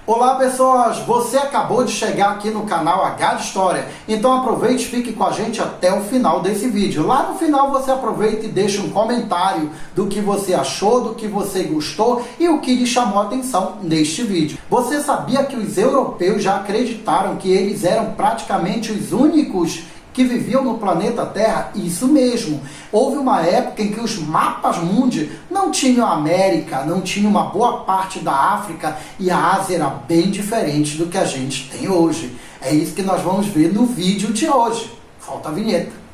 Olá pessoas, você acabou de chegar aqui no canal H de História, então aproveite e fique com a gente até o final desse vídeo. Lá no final você aproveita e deixa um comentário do que você achou, do que você gostou e o que lhe chamou a atenção neste vídeo. Você sabia que os europeus já acreditaram que eles eram praticamente os únicos que viviam no planeta Terra? Isso mesmo. Houve uma época em que os mapas mundi não tinham a América, não tinham uma boa parte da África e a Ásia era bem diferente do que a gente tem hoje. É isso que nós vamos ver no vídeo de hoje. Falta a vinheta.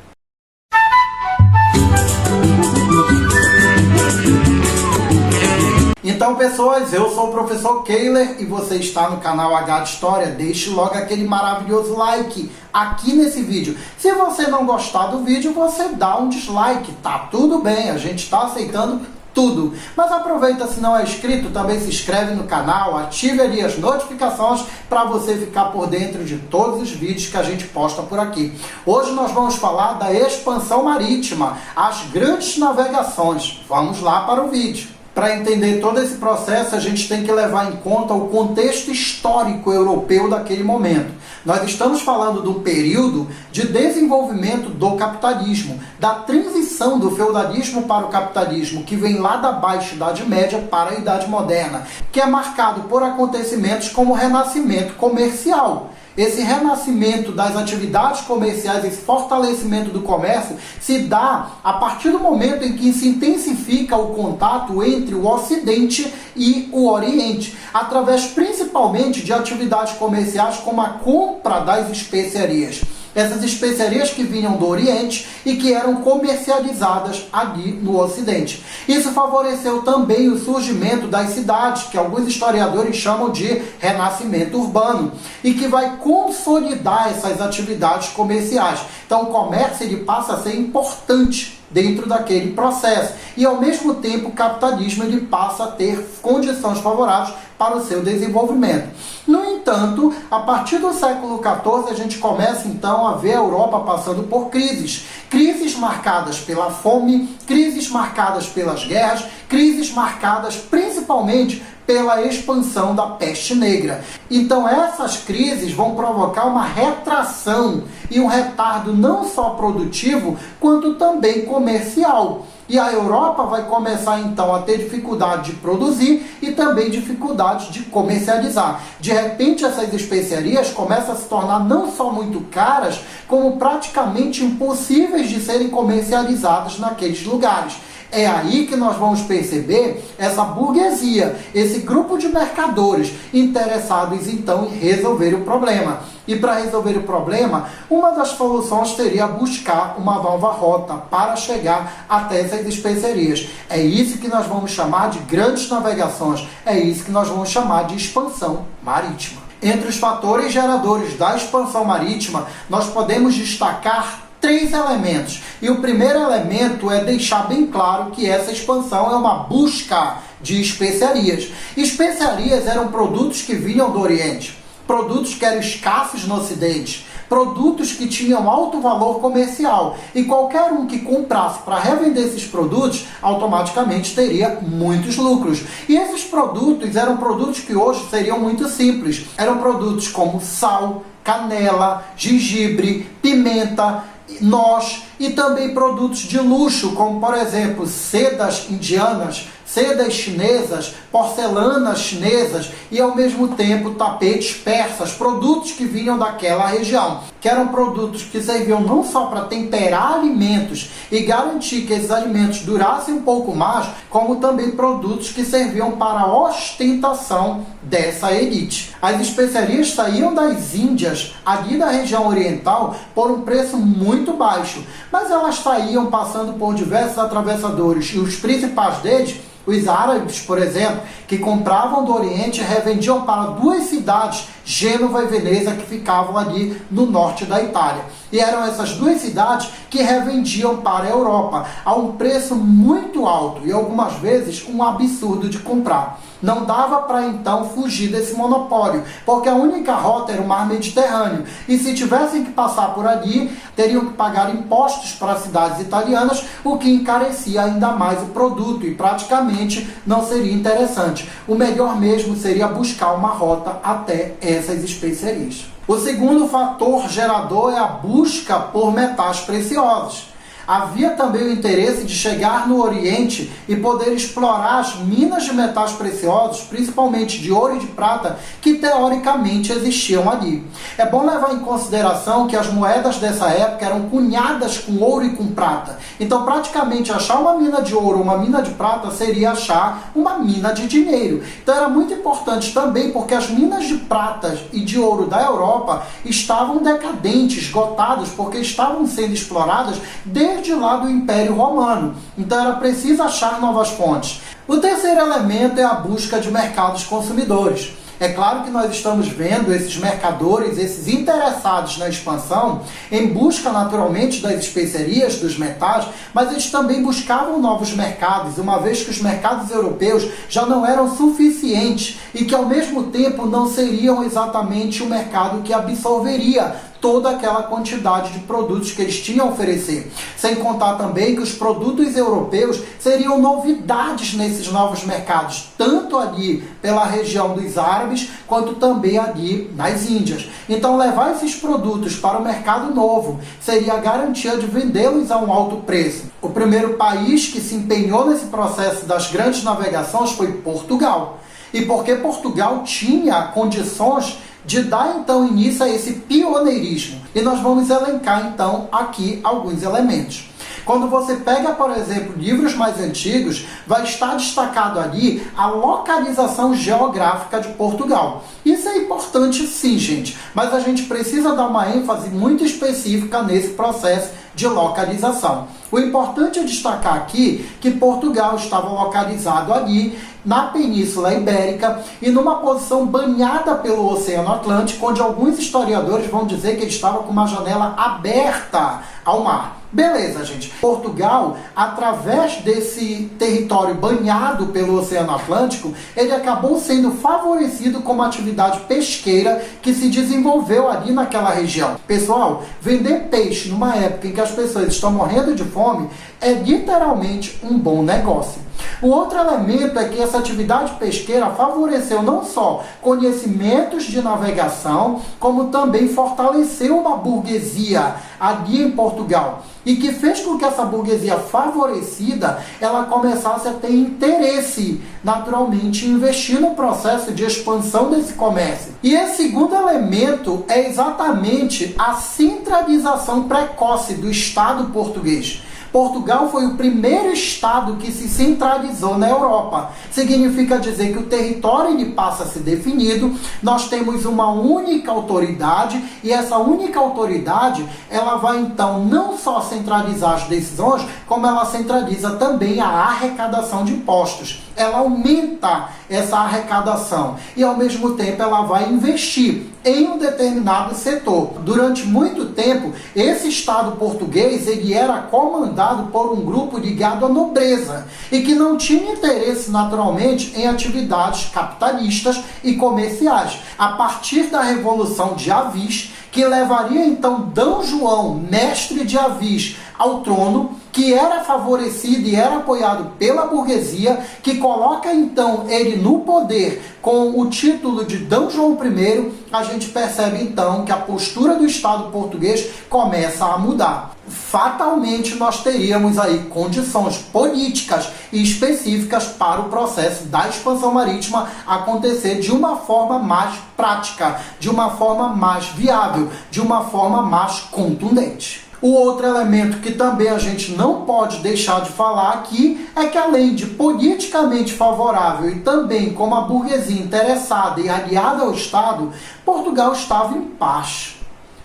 Então, pessoas, eu sou o professor Keiler e você está no canal H de História. Deixe logo aquele maravilhoso like aqui nesse vídeo. Se você não gostar do vídeo, você dá um dislike, tá tudo bem, a gente está aceitando tudo. Mas aproveita, se não é inscrito, também se inscreve no canal, ative ali as notificações para você ficar por dentro de todos os vídeos que a gente posta por aqui. Hoje nós vamos falar da expansão marítima, as grandes navegações. Vamos lá para o vídeo. Para entender todo esse processo, a gente tem que levar em conta o contexto histórico europeu daquele momento. Nós estamos falando de um período de desenvolvimento do capitalismo, da transição do feudalismo para o capitalismo, que vem lá da Baixa Idade Média para a Idade Moderna, que é marcado por acontecimentos como o renascimento comercial. Esse renascimento das atividades comerciais, esse fortalecimento do comércio, se dá a partir do momento em que se intensifica o contato entre o Ocidente e o Oriente, através principalmente de atividades comerciais como a compra das especiarias. Essas especiarias que vinham do Oriente e que eram comercializadas ali no Ocidente. Isso favoreceu também o surgimento das cidades, que alguns historiadores chamam de renascimento urbano, e que vai consolidar essas atividades comerciais. Então o comércio ele passa a ser importante dentro daquele processo. E ao mesmo tempo o capitalismo ele passa a ter condições favoráveis para o seu desenvolvimento. No entanto, a partir do século XIV a gente começa então a ver a Europa passando por crises. Crises marcadas pela fome, crises marcadas pelas guerras, crises marcadas principalmente pela expansão da peste negra. Então essas crises vão provocar uma retração e um retardo não só produtivo, quanto também comercial. E a Europa vai começar então a ter dificuldade de produzir e também dificuldade de comercializar. De repente essas especiarias começam a se tornar não só muito caras, como praticamente impossíveis de serem comercializadas naqueles lugares. É aí que nós vamos perceber essa burguesia, esse grupo de mercadores interessados então em resolver o problema. E para resolver o problema, uma das soluções seria buscar uma nova rota para chegar até essas especiarias. É isso que nós vamos chamar de grandes navegações, é isso que nós vamos chamar de expansão marítima. Entre os fatores geradores da expansão marítima, nós podemos destacar três elementos. E o primeiro elemento é deixar bem claro que essa expansão é uma busca de especiarias. Especiarias eram produtos que vinham do Oriente, produtos que eram escassos no Ocidente, produtos que tinham alto valor comercial. E qualquer um que comprasse para revender esses produtos, automaticamente teria muitos lucros. E esses produtos eram produtos que hoje seriam muito simples. Eram produtos como sal, canela, gengibre, pimenta, noz e também produtos de luxo, como por exemplo sedas indianas, sedas chinesas, porcelanas chinesas e ao mesmo tempo tapetes persas, produtos que vinham daquela região, que eram produtos que serviam não só para temperar alimentos e garantir que esses alimentos durassem um pouco mais, como também produtos que serviam para a ostentação dessa elite. As especiarias saíam das Índias, ali da região oriental, por um preço muito baixo, mas elas saíam passando por diversos atravessadores e os principais deles, os árabes, por exemplo, que compravam do Oriente e revendiam para duas cidades, Gênova e Veneza, que ficavam ali no norte da Itália. E eram essas duas cidades que revendiam para a Europa a um preço muito alto e algumas vezes um absurdo de comprar. Não dava para então fugir desse monopólio, porque a única rota era o mar Mediterrâneo. E se tivessem que passar por ali, teriam que pagar impostos para as cidades italianas, o que encarecia ainda mais o produto e praticamente não seria interessante. O melhor mesmo seria buscar uma rota até essas especiarias. O segundo fator gerador é a busca por metais preciosos. Havia também o interesse de chegar no Oriente e poder explorar as minas de metais preciosos, principalmente de ouro e de prata, que teoricamente existiam ali. É bom levar em consideração que as moedas dessa época eram cunhadas com ouro e com prata. Então, praticamente, achar uma mina de ouro ou uma mina de prata seria achar uma mina de dinheiro. Então, era muito importante também porque as minas de prata e de ouro da Europa estavam decadentes, esgotadas, porque estavam sendo exploradas desde lá do Império Romano. Então era preciso achar novas fontes. O terceiro elemento é a busca de mercados consumidores. É claro que nós estamos vendo esses mercadores, esses interessados na expansão, em busca naturalmente das especiarias, dos metais, mas eles também buscavam novos mercados, uma vez que os mercados europeus já não eram suficientes e que ao mesmo tempo não seriam exatamente o mercado que absorveria toda aquela quantidade de produtos que eles tinham a oferecer. Sem contar também que os produtos europeus seriam novidades nesses novos mercados, tanto ali pela região dos árabes, quanto também ali nas Índias. Então levar esses produtos para o mercado novo seria a garantia de vendê-los a um alto preço. O primeiro país que se empenhou nesse processo das grandes navegações foi Portugal. E porque Portugal tinha condições de dar então início a esse pioneirismo. E nós vamos elencar então aqui alguns elementos. Quando você pega, por exemplo, livros mais antigos, vai estar destacado ali a localização geográfica de Portugal. Isso é importante sim, gente, mas a gente precisa dar uma ênfase muito específica nesse processo de localização. O importante é destacar aqui que Portugal estava localizado ali na Península Ibérica e numa posição banhada pelo Oceano Atlântico, onde alguns historiadores vão dizer que ele estava com uma janela aberta ao mar. Beleza, gente. Portugal, através desse território banhado pelo Oceano Atlântico, ele acabou sendo favorecido com uma atividade pesqueira que se desenvolveu ali naquela região. Pessoal, vender peixe numa época em que as pessoas estão morrendo de fome é literalmente um bom negócio. O outro elemento é que essa atividade pesqueira favoreceu não só conhecimentos de navegação, como também fortaleceu uma burguesia ali em Portugal, e que fez com que essa burguesia favorecida ela começasse a ter interesse, naturalmente, em investir no processo de expansão desse comércio. E esse segundo elemento é exatamente a centralização precoce do Estado português. Portugal foi o primeiro estado que se centralizou na Europa. Significa dizer que o território ele passa a ser definido, nós temos uma única autoridade e essa única autoridade ela vai então não só centralizar as decisões, como ela centraliza também a arrecadação de impostos. Ela aumenta essa arrecadação e ao mesmo tempo ela vai investir em um determinado setor. Durante muito tempo, esse Estado português ele era comandado por um grupo ligado à nobreza e que não tinha interesse naturalmente em atividades capitalistas e comerciais. A partir da Revolução de Avis, que levaria então D. João, mestre de Avis, ao trono, que era favorecido e era apoiado pela burguesia, que coloca então ele no poder com o título de D. João I, a gente percebe então que a postura do Estado português começa a mudar. Fatalmente nós teríamos aí condições políticas e específicas para o processo da expansão marítima acontecer de uma forma mais prática, de uma forma mais viável, de uma forma mais contundente. O outro elemento que também a gente não pode deixar de falar aqui é que, além de politicamente favorável e também como a burguesia interessada e aliada ao Estado, Portugal estava em paz.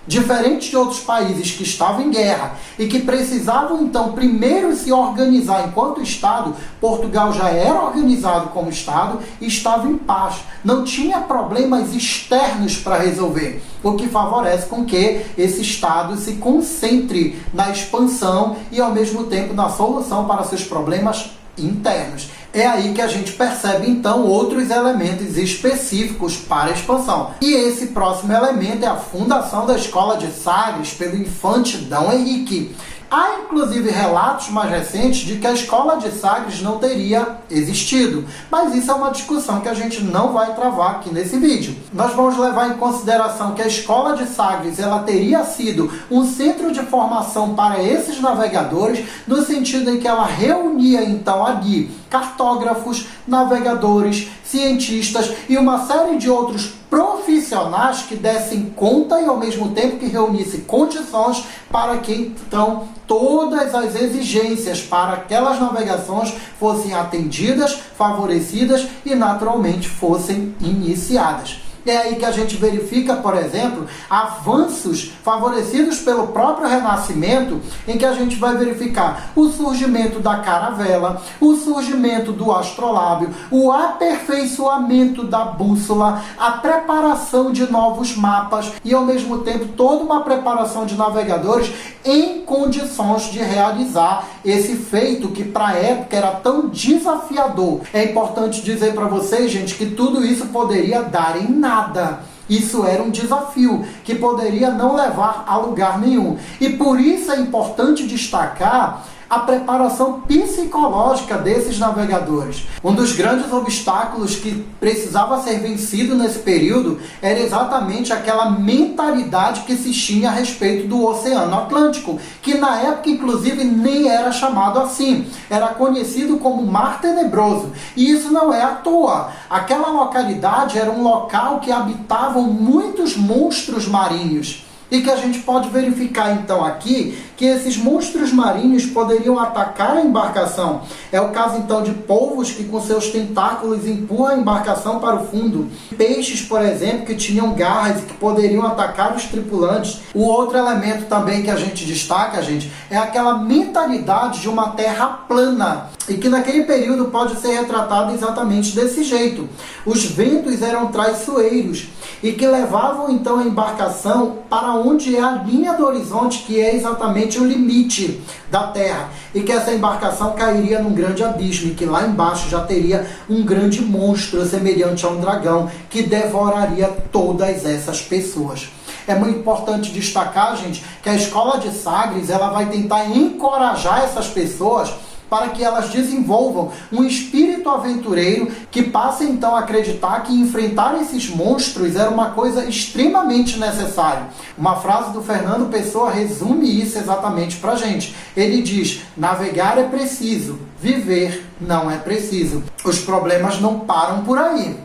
Diferente de outros países que estavam em guerra e que precisavam então primeiro se organizar enquanto Estado, Portugal já era organizado como Estado e estava em paz. Não tinha problemas externos para resolver, o que favorece com que esse Estado se concentre na expansão e ao mesmo tempo na solução para seus problemas internos. É aí que a gente percebe então outros elementos específicos para a expansão. E esse próximo elemento é a fundação da escola de Sagres pelo infante D. Henrique. Há inclusive relatos mais recentes de que a escola de Sagres não teria existido, mas isso é uma discussão que a gente não vai travar aqui nesse vídeo. Nós vamos levar em consideração que a escola de Sagres ela teria sido um centro de formação para esses navegadores, no sentido em que ela reunia então ali cartógrafos, navegadores, cientistas e uma série de outros profissionais que dessem conta e ao mesmo tempo que reunisse condições para que então todas as exigências para aquelas navegações fossem atendidas, favorecidas e naturalmente fossem iniciadas. É aí que a gente verifica, por exemplo, avanços favorecidos pelo próprio Renascimento, em que a gente vai verificar o surgimento da caravela, o surgimento do astrolábio, o aperfeiçoamento da bússola, a preparação de novos mapas e, ao mesmo tempo, toda uma preparação de navegadores em condições de realizar esse feito que, para a época, era tão desafiador. É importante dizer para vocês, gente, que tudo isso poderia dar em nada. Isso era um desafio que poderia não levar a lugar nenhum. E por isso é importante destacar a preparação psicológica desses navegadores. Um dos grandes obstáculos que precisava ser vencido nesse período era exatamente aquela mentalidade que se tinha a respeito do Oceano Atlântico, que na época inclusive nem era chamado assim, era conhecido como Mar Tenebroso. E isso não é à toa. Aquela localidade era um local que habitavam muitos monstros marinhos. E que a gente pode verificar então aqui que esses monstros marinhos poderiam atacar a embarcação. É o caso então de polvos que com seus tentáculos empurram a embarcação para o fundo. Peixes, por exemplo, que tinham garras e que poderiam atacar os tripulantes. O outro elemento também que a gente destaca, gente, é aquela mentalidade de uma terra plana. E que naquele período pode ser retratado exatamente desse jeito. Os ventos eram traiçoeiros e que levavam então a embarcação para onde é a linha do horizonte, que é exatamente o limite da Terra, e que essa embarcação cairia num grande abismo, e que lá embaixo já teria um grande monstro semelhante a um dragão que devoraria todas essas pessoas. É muito importante destacar, gente, que a escola de Sagres ela vai tentar encorajar essas pessoas para que elas desenvolvam um espírito aventureiro que passe então a acreditar que enfrentar esses monstros era uma coisa extremamente necessária. Uma frase do Fernando Pessoa resume isso exatamente para a gente. Ele diz: navegar é preciso, viver não é preciso. Os problemas não param por aí.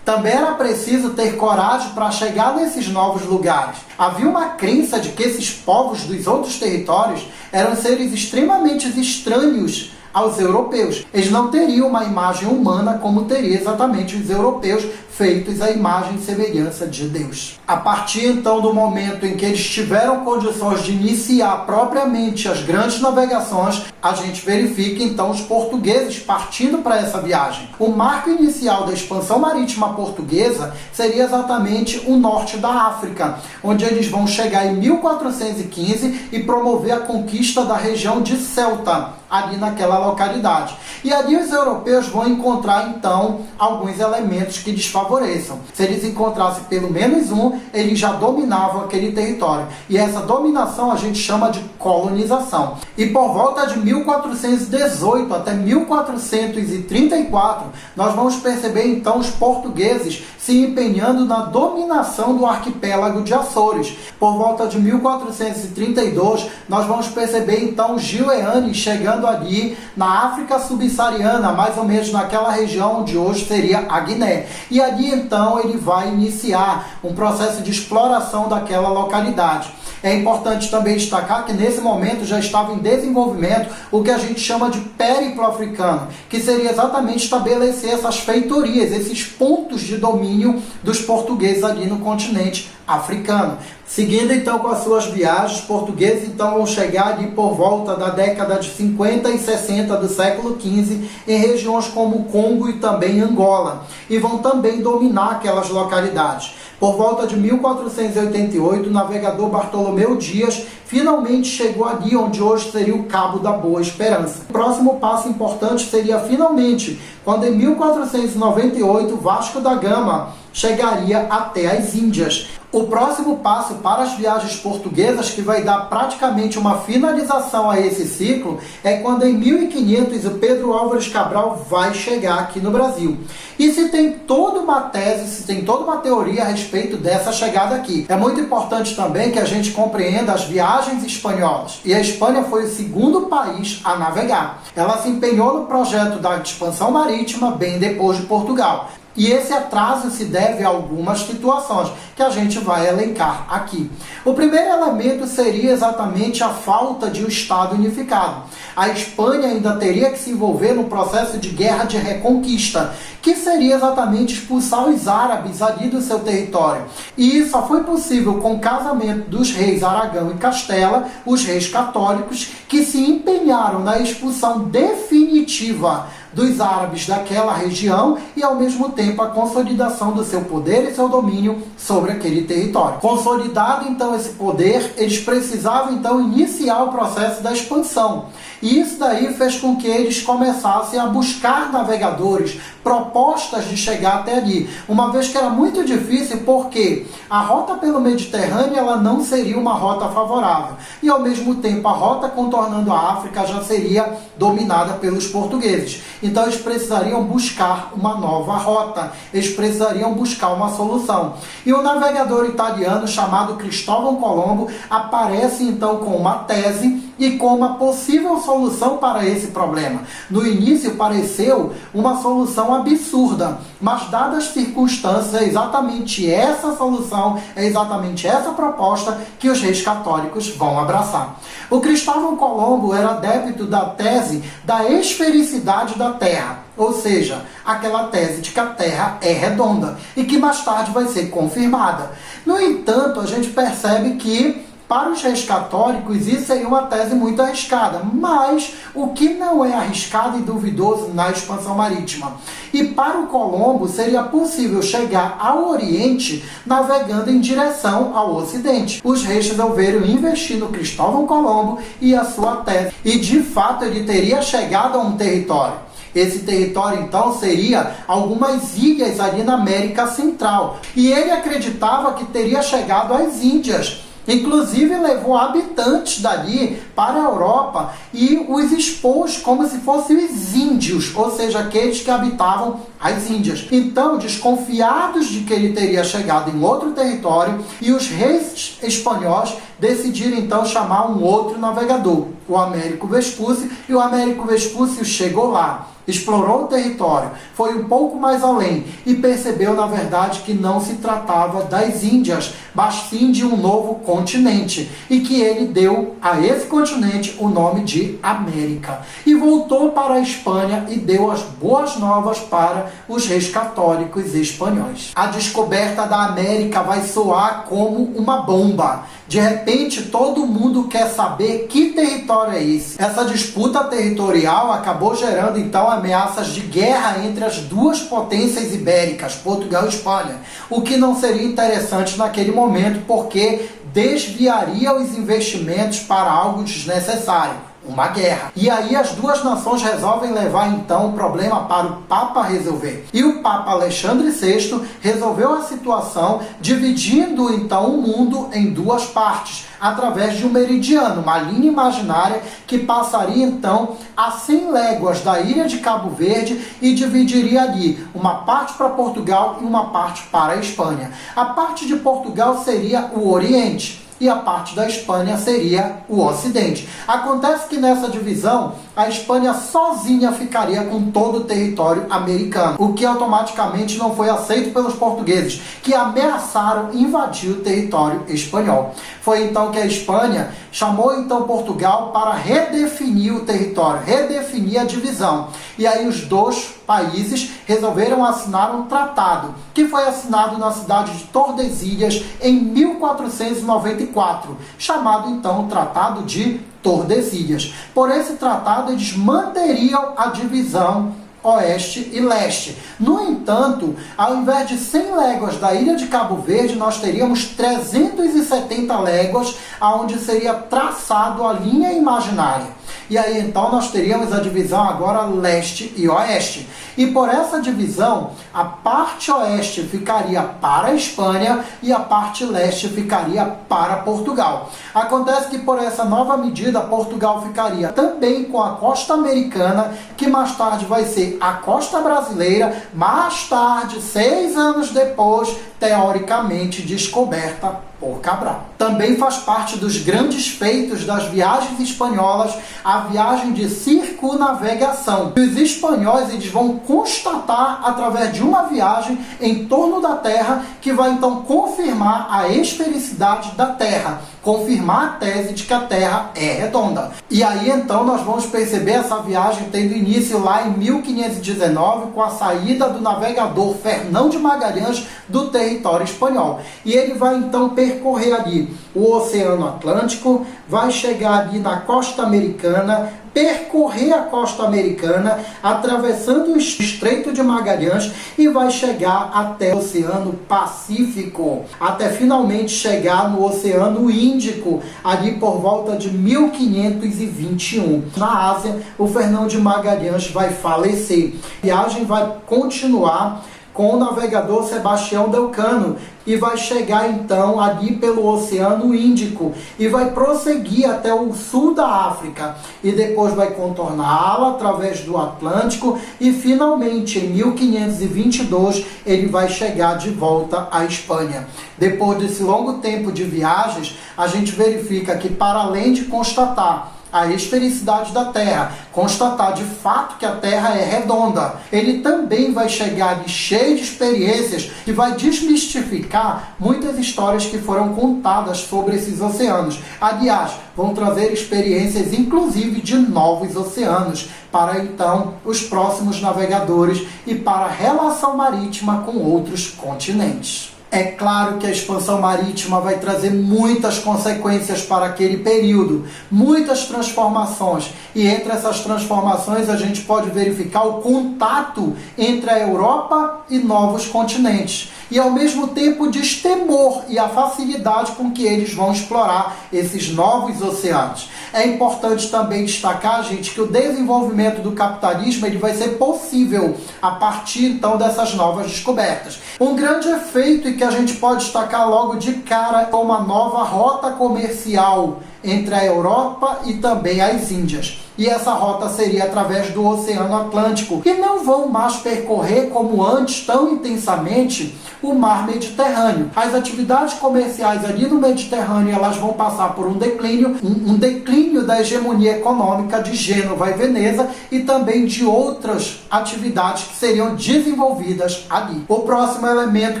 Também era preciso ter coragem para chegar nesses novos lugares. Havia uma crença de que esses povos dos outros territórios eram seres extremamente estranhos aos europeus. Eles não teriam uma imagem humana como teria exatamente os europeus, feitos à imagem e semelhança de Deus. A partir então do momento em que eles tiveram condições de iniciar propriamente as grandes navegações, a gente verifica então os portugueses partindo para essa viagem. O marco inicial da expansão marítima portuguesa seria exatamente o norte da África, onde eles vão chegar em 1415 e promover a conquista da região de Ceuta, ali naquela localidade. E ali os europeus vão encontrar então alguns elementos que desfavoreçam. Se eles encontrassem pelo menos um, eles já dominavam aquele território. E essa dominação a gente chama de colonização. E por volta de 1418 até 1434, nós vamos perceber então os portugueses se empenhando na dominação do arquipélago de Açores. Por volta de 1432, nós vamos perceber então Gil Eanes chegando ali na África subsaariana, mais ou menos naquela região onde hoje seria a Guiné. E ali então ele vai iniciar um processo de exploração daquela localidade. É importante também destacar que nesse momento já estava em desenvolvimento o que a gente chama de périplo africano, que seria exatamente estabelecer essas feitorias, esses pontos de domínio dos portugueses ali no continente africano. Seguindo então com as suas viagens, os portugueses então vão chegar ali por volta da década de 50 e 60 do século XV em regiões como Congo e também Angola, e vão também dominar aquelas localidades. Por volta de 1488, o navegador Bartolomeu Dias finalmente chegou ali onde hoje seria o Cabo da Boa Esperança. O próximo passo importante seria finalmente quando em 1498 Vasco da Gama chegaria até as Índias. O próximo passo para as viagens portuguesas, que vai dar praticamente uma finalização a esse ciclo, é quando em 1500 o Pedro Álvares Cabral vai chegar aqui no Brasil. E se tem toda uma tese, se tem toda uma teoria a respeito dessa chegada aqui. É muito importante também que a gente compreenda as viagens espanholas. E a Espanha foi o segundo país a navegar. Ela se empenhou no projeto da expansão marítima bem depois de Portugal. E esse atraso se deve a algumas situações que a gente vai elencar aqui. O primeiro elemento seria exatamente a falta de um Estado unificado. A Espanha ainda teria que se envolver no processo de guerra de reconquista, que seria exatamente expulsar os árabes ali do seu território. E isso só foi possível com o casamento dos reis Aragão e Castela, os reis católicos, que se empenharam na expulsão definitiva dos árabes daquela região e, ao mesmo tempo, a consolidação do seu poder e seu domínio sobre aquele território. Consolidado, então, esse poder, eles precisavam, então, iniciar o processo da expansão. E isso daí fez com que eles começassem a buscar navegadores, propostas de chegar até ali, uma vez que era muito difícil, porque a rota pelo Mediterrâneo ela não seria uma rota favorável. E, ao mesmo tempo, a rota contornando a África já seria dominada pelos portugueses. Então eles precisariam buscar uma nova rota, eles precisariam buscar uma solução. E o navegador italiano chamado Cristóvão Colombo aparece então com uma tese e com uma possível solução para esse problema. No início pareceu uma solução absurda, mas dadas as circunstâncias, é exatamente essa solução, é exatamente essa proposta que os reis católicos vão abraçar. O Cristóvão Colombo era adepto da tese da esfericidade da Terra, ou seja, aquela tese de que a Terra é redonda e que mais tarde vai ser confirmada. No entanto, a gente percebe que para os reis católicos isso seria uma tese muito arriscada, mas o que não é arriscado e duvidoso na expansão marítima. E para o Colombo seria possível chegar ao Oriente navegando em direção ao Ocidente. Os reis resolveram investir no Cristóvão Colombo e a sua tese, e de fato ele teria chegado a um território. Esse território, então, seria algumas ilhas ali na América Central. E ele acreditava que teria chegado às Índias. Inclusive levou habitantes dali para a Europa e os expôs como se fossem os índios, ou seja, aqueles que habitavam as Índias. Então, desconfiados de que ele teria chegado em outro território, e os reis espanhóis decidiram então chamar um outro navegador, o Américo Vespúcio, e o Américo Vespúcio chegou lá, explorou o território, foi um pouco mais além e percebeu, na verdade, que não se tratava das Índias, mas sim de um novo continente, e que ele deu a esse continente o nome de América. E voltou para a Espanha e deu as boas novas para os reis católicos espanhóis. A descoberta da América vai soar como uma bomba. De repente, todo mundo quer saber que território é esse. Essa disputa territorial acabou gerando, então, ameaças de guerra entre as duas potências ibéricas, Portugal e Espanha, o que não seria interessante naquele momento, porque desviaria os investimentos para algo desnecessário, uma guerra. E aí as duas nações resolvem levar então o problema para o Papa resolver. E o Papa Alexandre VI resolveu a situação dividindo então o mundo em duas partes, através de um meridiano, uma linha imaginária que passaria então a 100 léguas da ilha de Cabo Verde e dividiria ali uma parte para Portugal e uma parte para a Espanha. A parte de Portugal seria o Oriente e a parte da Espanha seria o Ocidente. Acontece que nessa divisão, a Espanha sozinha ficaria com todo o território americano, o que automaticamente não foi aceito pelos portugueses, que ameaçaram invadir o território espanhol. Foi então que a Espanha chamou então Portugal para redefinir o território, redefinir a divisão. E aí os dois países resolveram assinar um tratado, que foi assinado na cidade de Tordesilhas em 1494, chamado então Tratado de Tordesilhas. Por esse tratado, eles manteriam a divisão oeste e leste. No entanto, ao invés de 100 léguas da ilha de Cabo Verde, nós teríamos 370 léguas, onde seria traçado a linha imaginária. E aí então nós teríamos a divisão agora leste e oeste. E por essa divisão, a parte oeste ficaria para a Espanha e a parte leste ficaria para Portugal. Acontece que por essa nova medida, Portugal ficaria também com a costa americana, que mais tarde vai ser a costa brasileira, mais tarde, 6 anos depois, teoricamente descoberta por Cabral. Também faz parte dos grandes feitos das viagens espanholas a viagem de circunnavegação. Os espanhóis eles vão constatar através de uma viagem em torno da Terra que vai então confirmar a esfericidade da Terra, confirmar a tese de que a Terra é redonda. E aí então nós vamos perceber essa viagem tendo início lá em 1519 com a saída do navegador Fernão de Magalhães do território espanhol. E ele vai então percorrer ali o Oceano Atlântico, vai chegar ali na costa americana, percorrer a costa americana, atravessando o Estreito de Magalhães e vai chegar até o Oceano Pacífico, até finalmente chegar no Oceano Índico, ali por volta de 1521. Na Ásia, o Fernão de Magalhães vai falecer. A viagem vai continuar com o navegador Sebastião Delcano e vai chegar então ali pelo Oceano Índico e vai prosseguir até o sul da África e depois vai contorná-la através do Atlântico e finalmente em 1522 ele vai chegar de volta à Espanha. Depois desse longo tempo de viagens, a gente verifica que para além de constatar a esfericidade da Terra, constatar de fato que a Terra é redonda, ele também vai chegar ali cheio de experiências que vai desmistificar muitas histórias que foram contadas sobre esses oceanos. Aliás, vão trazer experiências inclusive de novos oceanos para então os próximos navegadores e para a relação marítima com outros continentes. É claro que a expansão marítima vai trazer muitas consequências para aquele período, muitas transformações. E entre essas transformações a gente pode verificar o contato entre a Europa e novos continentes. E ao mesmo tempo o destemor e a facilidade com que eles vão explorar esses novos oceanos. É importante também destacar, gente, que o desenvolvimento do capitalismo ele vai ser possível a partir então dessas novas descobertas. Um grande efeito e que a gente pode destacar logo de cara é uma nova rota comercial entre a Europa e também as Índias. E essa rota seria através do Oceano Atlântico, que não vão mais percorrer como antes tão intensamente o mar Mediterrâneo. As atividades comerciais ali no Mediterrâneo elas vão passar por um declínio da hegemonia econômica de Gênova e Veneza e também de outras atividades que seriam desenvolvidas ali. O próximo elemento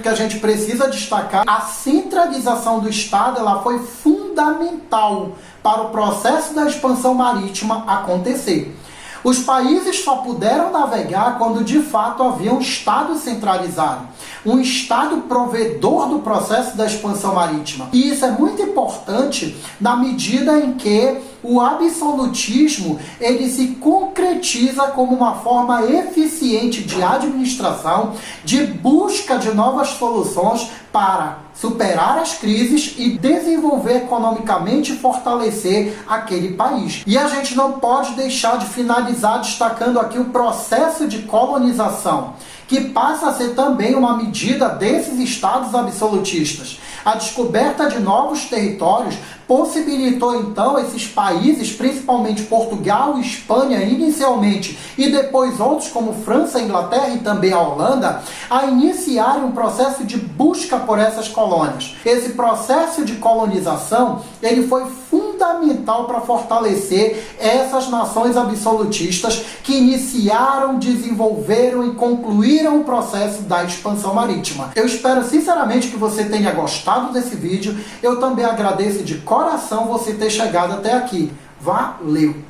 que a gente precisa destacar, a centralização do Estado, ela foi fundamental para o processo da expansão marítima acontecer. Os países só puderam navegar quando de fato havia um Estado centralizado, um Estado provedor do processo da expansão marítima. E isso é muito importante na medida em que o absolutismo ele se concretiza como uma forma eficiente de administração, de busca de novas soluções para superar as crises e desenvolver economicamente e fortalecer aquele país. E a gente não pode deixar de finalizar destacando aqui o processo de colonização, que passa a ser também uma medida desses estados absolutistas. A descoberta de novos territórios possibilitou então esses países, principalmente Portugal e Espanha inicialmente, e depois outros como França, Inglaterra e também a Holanda, a iniciarem um processo de busca por essas colônias. Esse processo de colonização ele foi fundamental para fortalecer essas nações absolutistas que iniciaram, desenvolveram e concluíram o processo da expansão marítima. Eu espero sinceramente que você tenha gostado desse vídeo. Eu também agradeço de coração você ter chegado até aqui. Valeu!